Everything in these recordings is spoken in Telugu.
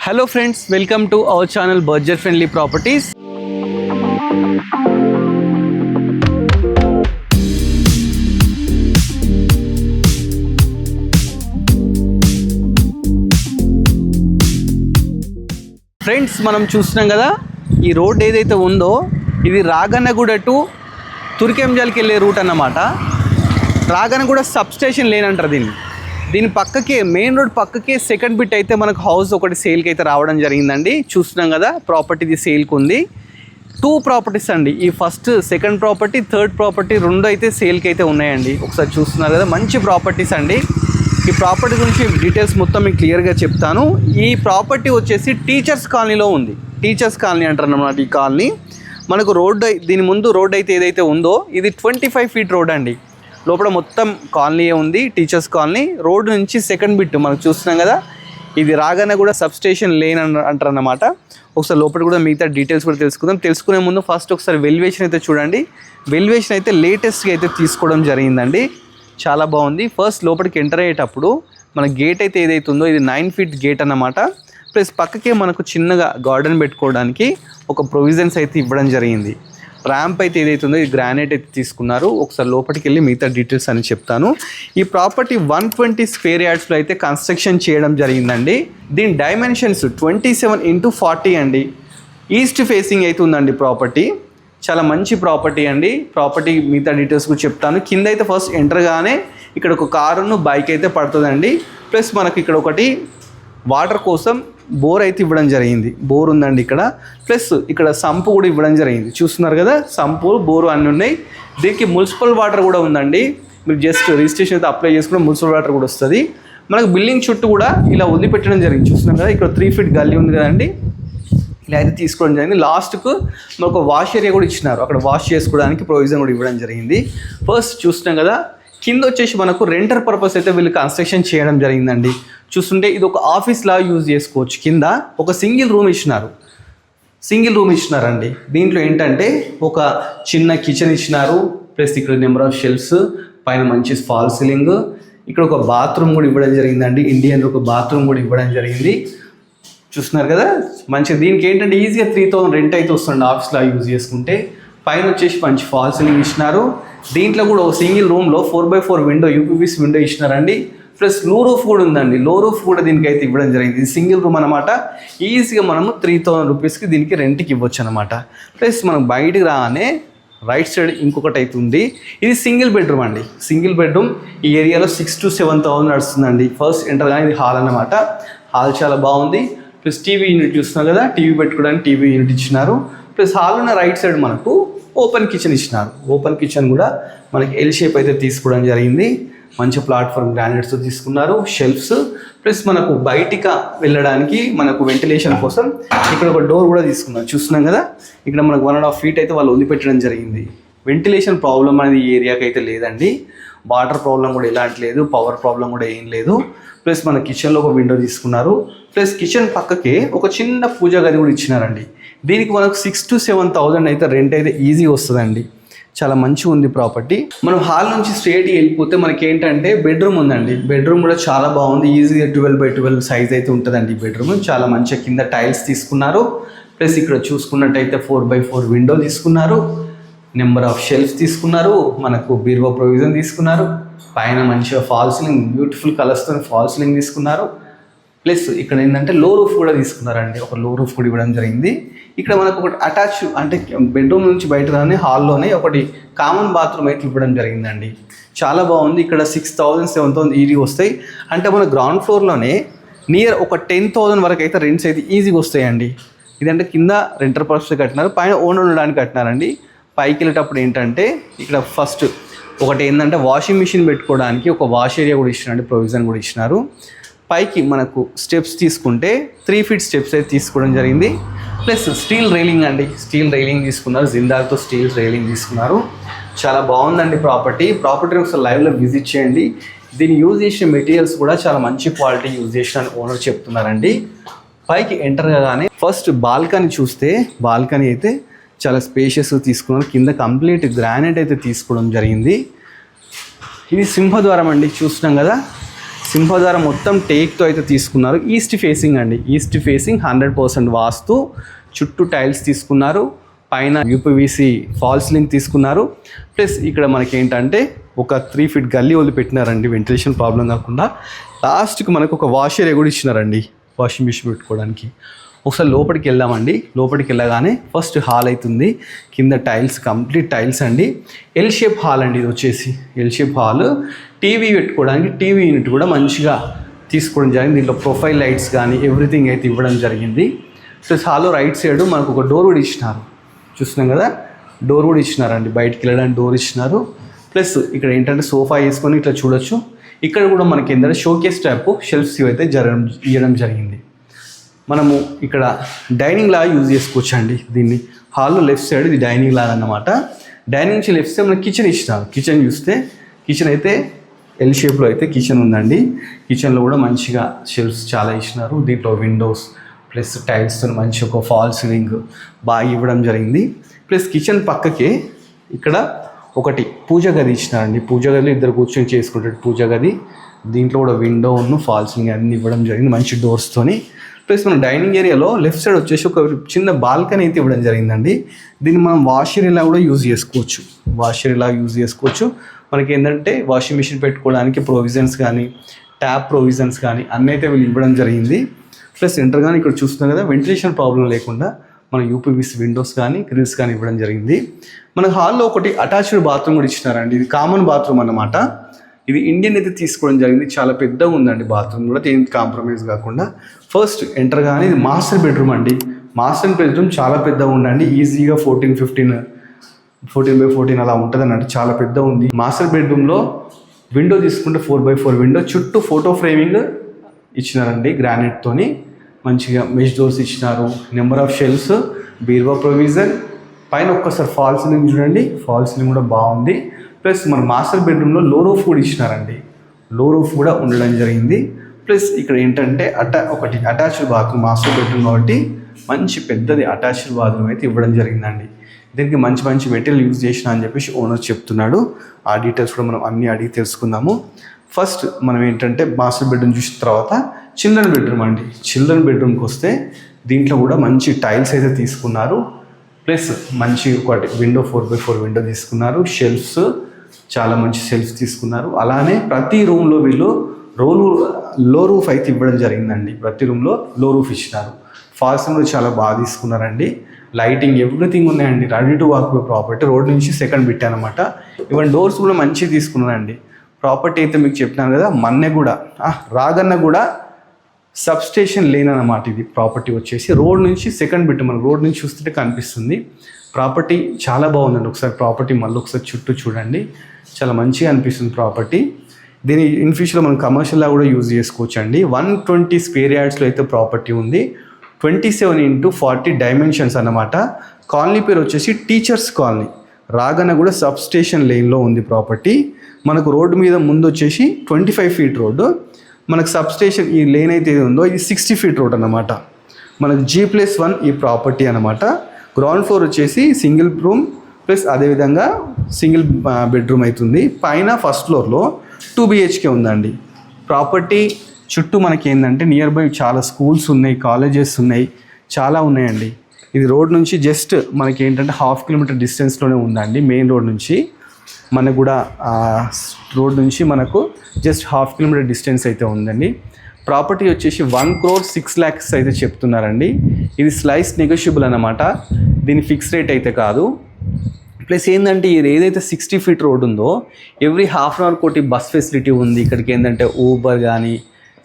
Hello friends, welcome to our channel Budget Friendly Properties. Friends మనం చూస్తున్నాం కదా ఈ రోడ్ ఏదైతే ఉందో ఇది రాగన్నగూడ టు తుర్కెంజల్కి వెళ్ళే రూట్ అన్నమాట. రాగన్నగూడ సబ్ స్టేషన్ లేన్ అంటారు దీని పక్కకే మెయిన్ రోడ్ పక్కకే సెకండ్ బిట్ అయితే మనకు హౌస్ ఒకటి సేల్కి అయితే రావడం జరిగిందండి. చూస్తున్నాం కదా ప్రాపర్టీది సేల్కి ఉంది. 2 ప్రాపర్టీస్ అండి. ఈ first second property third property రెండు అయితే సేల్కి అయితే ఉన్నాయండి. ఒకసారి చూస్తున్నారు కదా మంచి ప్రాపర్టీస్ అండి. ఈ ప్రాపర్టీ గురించి డీటెయిల్స్ మొత్తం మీకు క్లియర్గా చెప్తాను. ఈ ప్రాపర్టీ వచ్చేసి టీచర్స్ కాలనీలో ఉంది. టీచర్స్ కాలనీ అంటారు అన్నమాట ఈ కాలనీ. మనకు రోడ్ దీని ముందు రోడ్ అయితే ఏదైతే ఉందో ఇది 25 ఫీట్ రోడ్ అండి. లోపల మొత్తం కాలనీయే ఉంది, టీచర్స్ కాలనీ. రోడ్ నుంచి సెకండ్ బిట్ మనకు చూస్తున్నాం కదా ఇది రాగన్నగూడ సబ్ స్టేషన్ లేన్ అంటారు అన్నమాట. ఒకసారి లోపల కూడా మిగతా డీటెయిల్స్ కూడా తెలుసుకునే ముందు ఫస్ట్ ఒకసారి వెల్యువేషన్ అయితే చూడండి. వెల్యువేషన్ అయితే లేటెస్ట్గా అయితే తీసుకోవడం జరిగిందండి. చాలా బాగుంది. ఫస్ట్ లోపలికి ఎంటర్ అయ్యేటప్పుడు మన గేట్ అయితే ఏదైతే ఉందో ఇది 9 ఫీట్ గేట్ అన్నమాట. ప్లస్ పక్కకే మనకు చిన్నగా గార్డెన్ పెట్టుకోవడానికి ఒక ప్రొవిజన్స్ అయితే ఇవ్వడం జరిగింది. ర్యాంప్ అయితే ఏదైతే ఉందో ఇది గ్రానైట్ అయితే తీసుకున్నారు. ఒకసారి లోపలికి వెళ్ళి మిగతా డీటెయిల్స్ అని చెప్తాను. ఈ ప్రాపర్టీ 120 స్క్వేర్ యార్డ్స్లో అయితే కన్స్ట్రక్షన్ చేయడం జరిగిందండి. దీని డైమెన్షన్స్ 27x40 అండి. ఈస్ట్ ఫేసింగ్ అయితే ఉందండి ప్రాపర్టీ. చాలా మంచి ప్రాపర్టీ అండి. ప్రాపర్టీ మిగతా డీటెయిల్స్ కూడా చెప్తాను. కింద అయితే ఫస్ట్ ఎంటర్గానే ఇక్కడ ఒక కారును బైక్ అయితే పడుతుందండి. ప్లస్ మనకి ఇక్కడ ఒకటి వాటర్ కోసం బోర్ అయితే ఇవ్వడం జరిగింది. బోర్ ఉందండి ఇక్కడ. ప్లస్ ఇక్కడ సంపు కూడా ఇవ్వడం జరిగింది. చూస్తున్నారు కదా సంపు బోరు అన్నీ ఉన్నాయి. దీనికి మున్సిపల్ వాటర్ కూడా ఉందండి. మీరు జస్ట్ రిజిస్ట్రేషన్ అయితే అప్లై చేసుకుంటే మున్సిపల్ వాటర్ కూడా వస్తుంది. మనకు బిల్డింగ్ చుట్టూ కూడా ఇలా వదిలిపెట్టడం జరిగింది. చూస్తున్నారు కదా ఇక్కడ 3 ఫీట్ గల్లీ ఉంది కదండి. ఇలా అయితే తీసుకోవడం జరిగింది. లాస్ట్కు మనకు వాష్ ఏరియా కూడా ఇచ్చినారు. అక్కడ వాష్ చేసుకోవడానికి ప్రొవిజన్ కూడా ఇవ్వడం జరిగింది. ఫస్ట్ చూస్తున్నాం కదా కింద వచ్చేసి మనకు రెంటర్ పర్పస్ అయితే వీళ్ళు కన్స్ట్రక్షన్ చేయడం జరిగిందండి. చూస్తుంటే ఇది ఒక ఆఫీస్ లా యూజ్ చేసుకోవచ్చు. కింద ఒక సింగిల్ రూమ్ ఇచ్చినారండి. దీంట్లో ఏంటంటే ఒక చిన్న కిచెన్ ఇచ్చినారు. ప్లస్ ఇక్కడ నెంబర్ ఆఫ్ షెల్ఫ్స్, పైన మంచి ఫాల్ సీలింగ్, ఇక్కడ ఒక బాత్రూమ్ కూడా ఇవ్వడం జరిగిందండి. ఇండియన్ ఒక బాత్రూమ్ కూడా ఇవ్వడం జరిగింది. చూస్తున్నారు కదా మంచిగా. దీనికి ఏంటంటే ఈజీగా 3000 రెంట్ అయితే వస్తుంది ఆఫీస్ లా యూజ్ చేసుకుంటే. పైన వచ్చేసి మంచి ఫాల్ సీలింగ్ ఇచ్చినారు. దీంట్లో కూడా ఒక సింగిల్ రూమ్లో 4x4 విండో యూపీవీసీ విండో ఇచ్చినారండి. ప్లస్ లో రూఫ్ కూడా ఉందండి. లో రూఫ్ కూడా దీనికి అయితే ఇవ్వడం జరిగింది. ఇది సింగిల్ రూమ్ అనమాట. ఈజీగా మనము 3000 రూపీస్కి దీనికి రెంట్కి ఇవ్వచ్చు అనమాట. ప్లస్ మనం బయటికి రాగానే రైట్ సైడ్ ఇంకొకటి అయితే ఉంది. ఇది సింగిల్ బెడ్రూమ్ అండి. సింగిల్ బెడ్రూమ్ ఈ ఏరియాలో 6,000 to 7,000 నడుస్తుందండి. ఫస్ట్ ఎంటర్ కానీ ఇది హాల్ అనమాట. హాల్ చాలా బాగుంది. ప్లస్ టీవీ యూనిట్ చూస్తున్నారు కదా, టీవీ పెట్టుకోవడానికి టీవీ యూనిట్ ఇచ్చినారు. ప్లస్ హాల్ ఉన్న రైట్ సైడ్ మనకు ఓపెన్ కిచెన్ ఇచ్చినారు. ఓపెన్ కిచెన్ కూడా మనకి ఎల్ షేప్ అయితే తీసుకోవడం జరిగింది. మంచి ప్లాట్ఫామ్ గ్రానైట్స్ తీసుకున్నారు. షెల్ఫ్స్ ప్లస్ మనకు బయటికి వెళ్ళడానికి మనకు వెంటిలేషన్ కోసం ఇక్కడ ఒక డోర్ కూడా తీసుకున్నారు. చూస్తున్నాం కదా ఇక్కడ మనకు 1.5 ఫీట్ అయితే వాళ్ళు వదిలిపెట్టడం జరిగింది. వెంటిలేషన్ ప్రాబ్లం అనేది ఈ ఏరియాకి అయితే లేదండి. వాటర్ ప్రాబ్లం కూడా ఎలాంటి లేదు, పవర్ ప్రాబ్లం కూడా ఏం లేదు. ప్లస్ మన కిచెన్లో ఒక విండో తీసుకున్నారు. ప్లస్ కిచెన్ పక్కకే ఒక చిన్న పూజా గది కూడా ఇచ్చినారండి. దీనికి మనకు 6,000 to 7,000 అయితే రెంట్ అయితే ఈజీ వస్తుందండి. చాలా మంచిగా ఉంది ప్రాపర్టీ. మనం హాల్ నుంచి స్ట్రేట్గా వెళ్ళిపోతే మనకి ఏంటంటే బెడ్రూమ్ ఉందండి. బెడ్రూమ్ కూడా చాలా బాగుంది. ఈజీగా 12x12 సైజ్ అయితే ఉంటుందండి ఈ బెడ్రూమ్. చాలా మంచిగా కింద టైల్స్ తీసుకున్నారు. ప్లస్ ఇక్కడ చూసుకున్నట్టయితే 4x4 విండో తీసుకున్నారు. నెంబర్ ఆఫ్ షెల్ఫ్స్ తీసుకున్నారు. మనకు బీరువా ప్రొవిజన్ తీసుకున్నారు. పైన మంచిగా ఫాల్ సీలింగ్ బ్యూటిఫుల్ కలర్స్తో ఫాల్ సీలింగ్ తీసుకున్నారు. ప్లస్ ఇక్కడ ఏంటంటే లో రూఫ్ కూడా తీసుకున్నారండి. ఒక లో రూఫ్ కూడా ఇవ్వడం జరిగింది. ఇక్కడ మనకు ఒకటి అటాచ్ అంటే బెడ్రూమ్ నుంచి బయట రాని హాల్లోనే ఒకటి కామన్ బాత్రూమ్ అయితే ఇవ్వడం జరిగిందండి. చాలా బాగుంది. ఇక్కడ 6,000 7,000 ఈజీ వస్తాయి. అంటే మన గ్రౌండ్ ఫ్లోర్లోనే నియర్ ఒక 10,000 వరకు అయితే రెంట్స్ అయితే ఈజీగా వస్తాయండి. ఇదంటే కింద రెంటర్ పర్పస్ కట్టినారు, పైన ఓన్ ఉండడానికి కట్టినారండి. పైకి వెళ్ళేటప్పుడు ఏంటంటే ఇక్కడ ఫస్ట్ ఒకటి ఏంటంటే వాషింగ్ మిషన్ పెట్టుకోవడానికి ఒక వాష్ ఏరియా కూడా ఇచ్చినారండి. ప్రొవిజన్ కూడా ఇచ్చినారు. పైకి మనకు స్టెప్స్ తీసుకుంటే 3 ఫీట్ స్టెప్స్ అయితే తీసుకోవడం జరిగింది. ప్లస్ స్టీల్ రైలింగ్ అండి. స్టీల్ రైలింగ్ తీసుకున్నారు. జిందాల్తో స్టీల్ రైలింగ్ తీసుకున్నారు. చాలా బాగుందండి ప్రాపర్టీ. ఒకసారి లైవ్లో విజిట్ చేయండి. దీన్ని యూజ్ చేసిన మెటీరియల్స్ కూడా చాలా మంచి క్వాలిటీ యూజ్ చేసిన ఓనర్ చెప్తున్నారండి. పైకి ఎంటర్ కాగానే ఫస్ట్ బాల్కనీ చూస్తే బాల్కనీ అయితే చాలా స్పేషియస్ తీసుకున్నారు. కింద కంప్లీట్ గ్రానైట్ అయితే తీసుకోవడం జరిగింది. ఇది సింహద్వారం అండి. చూస్తున్నాం కదా సింహద్వారం మొత్తం టేక్తో అయితే తీసుకున్నారు. ఈస్ట్ ఫేసింగ్ అండి, ఈస్ట్ ఫేసింగ్ 100% వాస్తు. చుట్టూ టైల్స్ తీసుకున్నారు, పైన యూపీవీసీ ఫాల్ సీలింగ్ తీసుకున్నారు. ప్లస్ ఇక్కడ మనకి ఏంటంటే ఒక 3 feet గల్లీ వదిలిపెట్టినారండి వెంటిలేషన్ ప్రాబ్లం కాకుండా. లాస్ట్కి మనకు ఒక వాష్ ఏరియా కూడా ఇచ్చినారండి వాషింగ్ మిషన్ పెట్టుకోవడానికి. ఒకసారి లోపలికి వెళ్దామండి. లోపలికి వెళ్ళగానే ఫస్ట్ హాల్ అవుతుంది. కింద టైల్స్, కంప్లీట్ టైల్స్ అండి. ఎల్ షేప్ హాల్ అండి ఇది వచ్చేసి. ఎల్ షేప్ హాల్, టీవీ పెట్టుకోవడానికి టీవీ యూనిట్ కూడా మంచిగా తీసుకోవడం జరిగింది. దీంట్లో ప్రొఫైల్ లైట్స్ కానీ ఎవ్రీథింగ్ అయితే ఇవ్వడం జరిగింది. ప్లస్ హాల్లో రైట్ సైడ్ మనకు ఒక డోర్ కూడా ఇచ్చినారు, చూస్తున్నాం కదా, డోర్ కూడా ఇచ్చినారండి, బయటికి వెళ్ళడానికి డోర్ ఇచ్చినారు. ప్లస్ ఇక్కడ ఏంటంటే సోఫా వేసుకొని ఇట్లా చూడొచ్చు. ఇక్కడ కూడా మనకి ఏంటంటే షోకేస్ టైప్ షెల్ఫ్స్ అయితే ఇవ్వడం జరిగింది. మనము ఇక్కడ డైనింగ్ లాగా యూజ్ చేసుకోవచ్చు అండి దీన్ని. హాల్లో లెఫ్ట్ సైడ్ ఇది డైనింగ్ లాగా అన్నమాట. డైనింగ్ నుంచి లెఫ్ట్ సైడ్ మనకి కిచెన్ ఇచ్చినారు. కిచెన్ చూస్తే కిచెన్ అయితే ఎల్ షేప్లో అయితే కిచెన్ ఉందండి. కిచెన్లో కూడా మంచిగా షెల్ఫ్స్ చాలా ఇచ్చినారు. దీంట్లో విండోస్ ప్లస్ టైల్స్తో మంచి ఒక ఫాల్ సీలింగ్ బాగా ఇవ్వడం జరిగింది. ప్లస్ కిచెన్ పక్కకే ఇక్కడ ఒకటి పూజ గది ఇచ్చినారండి. పూజ గదిలో ఇద్దరు కూర్చొని చేసుకుంటారు పూజ గది. దీంట్లో కూడా విండో ఫాల్ సీలింగ్ అన్ని ఇవ్వడం జరిగింది మంచి డోర్స్తోని. ప్లస్ మన డైనింగ్ ఏరియాలో లెఫ్ట్ సైడ్ వచ్చేసి ఒక చిన్న బాల్కనీ అయితే ఇవ్వడం జరిగిందండి. దీన్ని మనం వాష్ ఏరియాలా కూడా యూజ్ చేసుకోవచ్చు. వాష్ ఏరియాలా యూజ్ చేసుకోవచ్చు. మనకి ఏంటంటే వాషింగ్ మిషన్ పెట్టుకోవడానికి ప్రొవిజన్స్ కానీ ట్యాప్ ప్రొవిజన్స్ కానీ అన్నీ అయితే వీళ్ళు ఇవ్వడం జరిగింది. ప్లస్ ఎంటర్ కానీ ఇక్కడ చూస్తున్నాం కదా, వెంటిలేషన్ ప్రాబ్లం లేకుండా మన యూపీవీసీ విండోస్ కానీ గ్రిల్స్ కానీ ఇవ్వడం జరిగింది. మన హాల్లో ఒకటి అటాచ్డ్ బాత్రూమ్ కూడా ఇచ్చినారండి. ఇది కామన్ బాత్రూమ్ అన్నమాట. ఇది ఇండియన్ అయితే తీసుకోవడం జరిగింది. చాలా పెద్దగా ఉందండి బాత్రూమ్ కూడా, దేనికి కాంప్రమైజ్ కాకుండా. ఫస్ట్ ఎంటర్ కానీ ఇది మాస్టర్ బెడ్రూమ్ అండి. మాస్టర్ బెడ్రూమ్ చాలా పెద్దగా ఉందండి. ఈజీగా 14x14 అలా ఉంటుంది అన్నట్టు, చాలా పెద్ద ఉంది. మాస్టర్ బెడ్రూమ్లో విండో తీసుకుంటే 4x4 విండో, చుట్టూ ఫోటో ఫ్రేమింగ్ ఇచ్చినారండి గ్రానైట్తోని. మంచిగా మెష్ డోర్స్ ఇచ్చినారు, నెంబర్ ఆఫ్ షెల్ఫ్స్, బీరువా ప్రొవిజన్. పైన ఒక్కసారి ఫాల్ సీలింగ్ చూడండి, ఫాల్ సీలింగ్ కూడా బాగుంది. ప్లస్ మన మాస్టర్ బెడ్రూమ్లో లో రూఫ్ కూడా ఇచ్చినారండి, లో రూఫ్ కూడా ఉండడం జరిగింది. ప్లస్ ఇక్కడ ఏంటంటే ఒకటి అటాచ్డ్ బాత్రూమ్, మాస్టర్ బెడ్రూమ్ కాబట్టి మంచి పెద్దది అటాచ్డ్ బాత్రూమ్ అయితే ఇవ్వడం జరిగిందండి. దీనికి మంచి మంచి మెటీరియల్ యూజ్ చేసిన అని చెప్పేసి ఓనర్ చెప్తున్నాడు. ఆ డీటెయిల్స్ కూడా మనం అన్నీ అడిగి తెలుసుకుందాము. ఫస్ట్ మనం ఏంటంటే మాస్టర్ బెడ్రూమ్ చూసిన తర్వాత చిల్డ్రన్ బెడ్రూమ్ అండి. చిల్డ్రన్ బెడ్రూమ్కి వస్తే దీంట్లో కూడా మంచి టైల్స్ అయితే తీసుకున్నారు. ప్లస్ మంచి ఒకటి విండో 4x4 విండో తీసుకున్నారు. షెల్ఫ్స్ చాలా మంచి షెల్ఫ్స్ తీసుకున్నారు. అలానే ప్రతి రూమ్లో వీళ్ళు లో రూఫ్ అయితే ఇవ్వడం జరిగిందండి. ప్రతి రూమ్లో లో రూఫ్ ఇచ్చినారు. ఫాల్సింగ్ కూడా చాలా బాగా తీసుకున్నారండి. లైటింగ్ ఎవ్రీథింగ్ ఉన్నాయండి. Ready to walk property. Road నుంచి సెకండ్ బిట్ అనమాట. ఈవెన్ డోర్స్ కూడా మంచిగా తీసుకున్నారండి. ప్రాపర్టీ అయితే మీకు చెప్పినాను కదా, Manneguda Ragannaguda sub station lane అన్నమాట. ఇది ప్రాపర్టీ వచ్చేసి రోడ్ నుంచి సెకండ్ బిట్. మనం రోడ్ నుంచి చూస్తుంటే కనిపిస్తుంది. ప్రాపర్టీ చాలా బాగుందండి. ఒకసారి ప్రాపర్టీ మళ్ళీ ఒకసారి చుట్టూ చూడండి, చాలా మంచిగా అనిపిస్తుంది ప్రాపర్టీ. దీని ఇన్ ఫ్యూచర్లో మనం కమర్షియల్లా కూడా యూజ్ చేసుకోవచ్చు అండి. 120 స్క్వేర్ యార్డ్స్లో అయితే ప్రాపర్టీ ఉంది. 27x40 డైమెన్షన్స్ అన్నమాట. కాలనీ పేరు వచ్చేసి teachers colony, Ragannaguda sub station లేన్లో ఉంది ప్రాపర్టీ. మనకు రోడ్డు మీద ముందు వచ్చేసి 25 feet రోడ్డు. మనకు సబ్ స్టేషన్ ఈ లేన్ అయితే ఏది ఉందో ఇది 60 feet రోడ్ అన్నమాట. మనకు G+1 ఈ ప్రాపర్టీ అన్నమాట. గ్రౌండ్ ఫ్లోర్ వచ్చేసి సింగిల్ రూమ్ ప్లస్ అదేవిధంగా సింగిల్ బెడ్రూమ్ అవుతుంది. పైన ఫస్ట్ ఫ్లోర్లో 2 BHK ఉందండి. ప్రాపర్టీ చుట్టూ మనకి ఏంటంటే నియర్ బై చాలా స్కూల్స్ ఉన్నాయి, కాలేజెస్ ఉన్నాయి, చాలా ఉన్నాయండి. ఇది రోడ్ నుంచి జస్ట్ మనకి ఏంటంటే 1/2 kilometer డిస్టెన్స్లోనే ఉందండి. మెయిన్ రోడ్ నుంచి మనకు కూడా రోడ్ నుంచి మనకు జస్ట్ 1/2 kilometer డిస్టెన్స్ అయితే ఉందండి. ప్రాపర్టీ వచ్చేసి 1,06 lakhs అయితే చెప్తున్నారండి. ఇది స్లైస్ నెగోషియబుల్ అన్నమాట. దీని ఫిక్స్ రేట్ అయితే కాదు. ప్లస్ ఏంటంటే ఇది ఏదైతే 60 feet రోడ్ ఉందో ఎవ్రీ హాఫ్ అన్ అవర్ కోటి బస్ ఫెసిలిటీ ఉంది. ఇక్కడికి ఏంటంటే ఊబర్ కానీ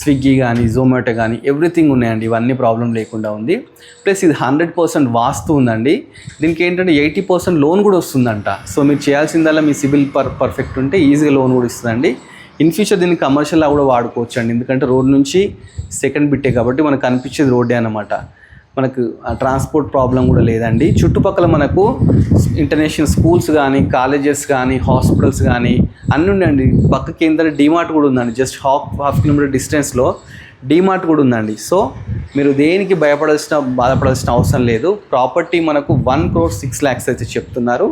స్విగ్గీ కానీ జొమాటో కానీ ఎవ్రీథింగ్ ఉన్నాయండి. ఇవన్నీ ప్రాబ్లం లేకుండా ఉంది. ప్లస్ ఇది 100% వాస్తు ఉందండి. దీనికి ఏంటంటే 80% లోన్ కూడా వస్తుందంట. సో మీరు చేయాల్సిందల్లా మీ సిబిల్ పర్ఫెక్ట్ ఉంటే ఈజీగా లోన్ కూడా ఇస్తుందండి. ఇన్ ఫ్యూచర్ దీన్ని కమర్షియల్లా కూడా వాడుకోవచ్చు అండి. ఎందుకంటే రోడ్ నుంచి సెకండ్ బిట్టే కాబట్టి మనకు కనిపించేది రోడ్డే అన్నమాట. మనకు ట్రాన్స్పోర్ట్ ప్రాబ్లం కూడా లేదండి. చుట్టుపక్కల మనకు ఇంటర్నేషనల్ స్కూల్స్ కానీ కాలేజెస్ కానీ హాస్పిటల్స్ కానీ అన్నీ ఉన్నాయండి. పక్కకి ఏంటంటే డీమార్ట్ కూడా ఉందండి. జస్ట్ హాఫ్ కిలోమీటర్ డిస్టెన్స్లో డీమార్ట్ కూడా ఉందండి. సో మీరు దేనికి బాధపడాల్సిన అవసరం లేదు. ప్రాపర్టీ మనకు 1,06 lakhs అయితే చెప్తున్నారు.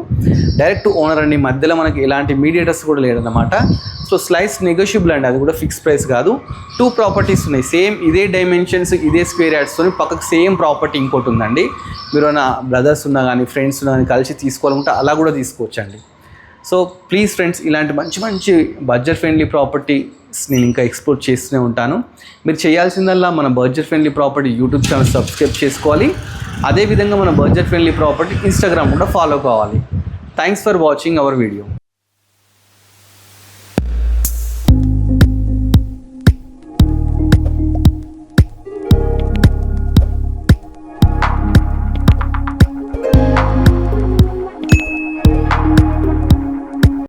డైరెక్ట్ ఓనర్ అండి. మధ్యలో మనకి ఎలాంటి మీడియేటర్స్ కూడా లేదన్నమాట. సో స్లైస్ నెగోషియబుల్ అండి, అది కూడా ఫిక్స్ ప్రైస్ కాదు. 2 ప్రాపర్టీస్ ఉన్నాయి, సేమ్ ఇదే డైమెన్షన్స్ ఇదే స్క్వేర్ యార్డ్స్తో పక్కకు సేమ్ ప్రాపర్టీ ఇంకోటి ఉందండి. మీరు నా బ్రదర్స్ ఉన్నా కానీ ఫ్రెండ్స్ ఉన్నా కానీ కలిసి తీసుకోవాలనుకుంటే అలా కూడా తీసుకోవచ్చండి. సో ప్లీజ్ ఫ్రెండ్స్, ఇలాంటి మంచి మంచి బడ్జెట్ ఫ్రెండ్లీ ప్రాపర్టీస్ నేను ఇంకా ఎక్స్ప్లోర్ చేస్తూనే ఉంటాను. మీరు చేయాల్సిందల్లా మన budget friendly property YouTube channel subscribe చేసుకోవాలి. అదేవిధంగా మన బడ్జెట్ ఫ్రెండ్లీ ప్రాపర్టీ ఇన్స్టాగ్రామ్ కూడా ఫాలో కావాలి. Thanks for watching our video.